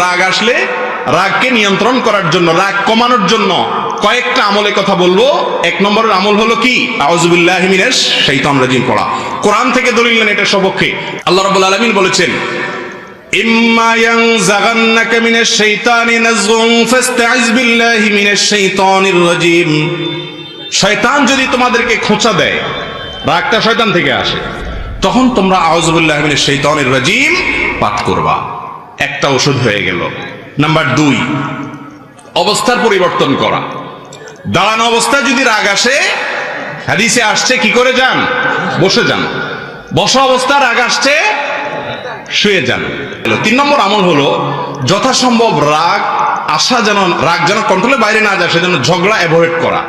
রাগ আসলে রাগকে নিয়ন্ত্রণ করার জন্য, রাগ কমানোর জন্য কয়েকটা আমলের কথা বলবো। এক নম্বরের আমল হলো কি? আউযুবিল্লাহি মিনাশ শাইতানির রাজিম পড়া। কোরআন থেকে দলিল নেন এটা সপক্ষে। আল্লাহ রাব্বুল আলামিন বলেছেন, ইম্মা ইয়ানজাগান্নাকা মিনাশ শাইতানি নাযগুন ফাস্তাইজ বিল্লাহি মিনাশ শাইতানির রাজিম। শয়তান যদি তোমাদেরকে খোঁচা দেয়, রাগটা শয়তান থেকে আসে, তখন তোমরা আউযুবিল্লাহি মিনাশ শাইতানির রাজিম পাঠ করবা। একটা ওষুধ হয়ে গেল। নাম্বার 2, অবস্থার পরিবর্তন করা। দাঁড়ানো অবস্থায় যদি রাগ আসে, হাদিসে আসছে কি করে যান? বসে যান। বসা অবস্থা রাগ আসছে, শুয়ে যান। 3 নম্বর আমল হলো যথাসম্ভব রাগ যেন কন্ট্রোলের বাইরে না যায়, সেজন্য ঝগড়া অ্যাভয়েড করা।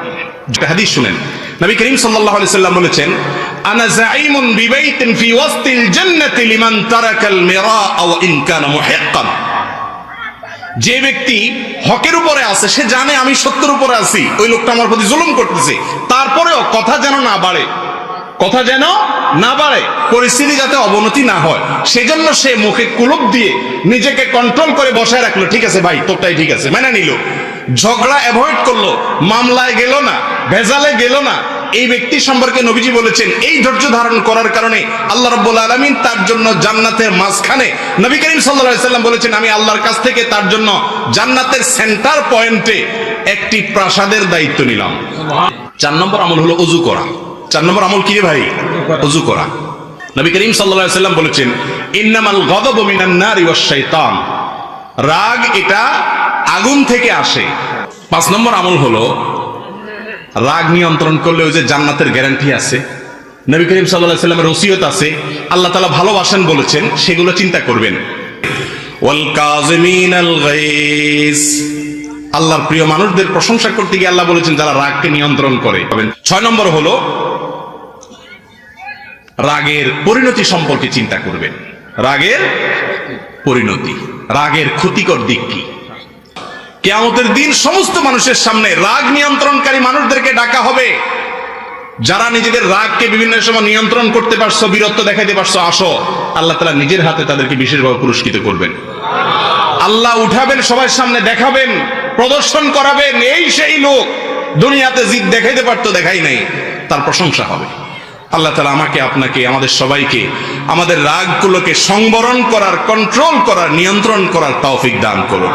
হাদিস শুনেন, নবী করিম সাল্লাল্লাহু আলাইহি সাল্লাম বলেছেন, আনা যাঈমুন বিবাইতিন ফি ওয়াসতিল জান্নাতি লিমান তারাকাল মিরাআ ওয়া ইন কানা মুহিক্কান। যে ব্যক্তি হকের উপরে আছে, সে জানে আমি সত্যের উপরে আছি, ওই লোকটা আমার প্রতি জুলুম করতেছে, তারপরেও কথা যেন না বাড়ে, পরিস্থিতি যাতে অবনতি না হয়, সেজন্য সে মুখে কুলুপ দিয়ে নিজেকে কন্ট্রোল করে বসায় রাখলো। ঠিক আছে ভাই, তোরটাই ঠিক আছে, মেনে নিল। ঝগড়া অ্যাভয়েড করলো, মামলায় গেল না, ভেজালে গেল না। এই ব্যক্তি সম্পর্কে নবীজি বলেছেন, এই ধৈর্য ধারণ করার কারণে আল্লাহ রাব্বুল আলামিন তার জন্য জান্নাতের মাঝখানে, নবী করিম সাল্লাল্লাহু আলাইহি সাল্লাম বলেছেন, আমি আল্লাহর কাছ থেকে তার জন্য জান্নাতের সেন্টার পয়েন্টে একটি প্রাসাদের দায়িত্ব নিলাম। 4 নম্বর আমল হলো ওযু করা। 4 নম্বর আমল কি রে ভাই? ওযু করা। নবী করিম সাল্লাল্লাহু আলাইহি সাল্লাম বলেছেন, ইন্নামাল গাযাবু মিনান নারি ওয়াশ শাইতান। রাগ এটা আগুন থেকে আসে। 5 নম্বর আমল হলো রাগ নিয়ন্ত্রণ করলে ওই যে জান্নাতের গ্যারান্টি আছে, নবী করিম সাল্লাল্লাহু আলাইহি সাল্লামের ওসিয়ত আছে, আল্লাহ তাআলা ভালোবাসেন বলেছেন, সেগুলো চিন্তা করবেন। ওয়াল কাযিমিনাল গায়জ। আল্লাহর প্রিয় মানুষদের প্রশংসা করতে গিয়ে আল্লাহ বলেছেন যারা রাগকে নিয়ন্ত্রণ করে। 6 নম্বর হলো রাগের পরিণতি সম্পর্কে চিন্তা করবেন। রাগের পরিণতি, রাগের ক্ষতিকর দিক কি? কিয়ামতের দিন সমস্ত মানুষের সামনে রাগ নিয়ন্ত্রণকারী মানুষদেরকে ডাকা হবে। যারা নিজেদের রাগকে বিভিন্ন সময় নিয়ন্ত্রণ করতে পারছো, বীরত্ব দেখাইতে পারছো, আসো। আল্লাহ তাআলা নিজের হাতে তাদেরকে বিশেষভাবে পুরস্কৃত করবেন। আল্লাহ উঠাবেন, সবার সামনে দেখাবেন, প্রদর্শন করাবেন, এই সেই লোক দুনিয়াতে জিদ দেখাইতে পারতো, দেখাই নাই, তার প্রশংসা হবে। আল্লাহ তাআলা আমাকে, আপনাকে, আমাদের সবাইকে আমাদের রাগগুলোকে সংবরণ করার, কন্ট্রোল করার, নিয়ন্ত্রণ করার তৌফিক দান করুন।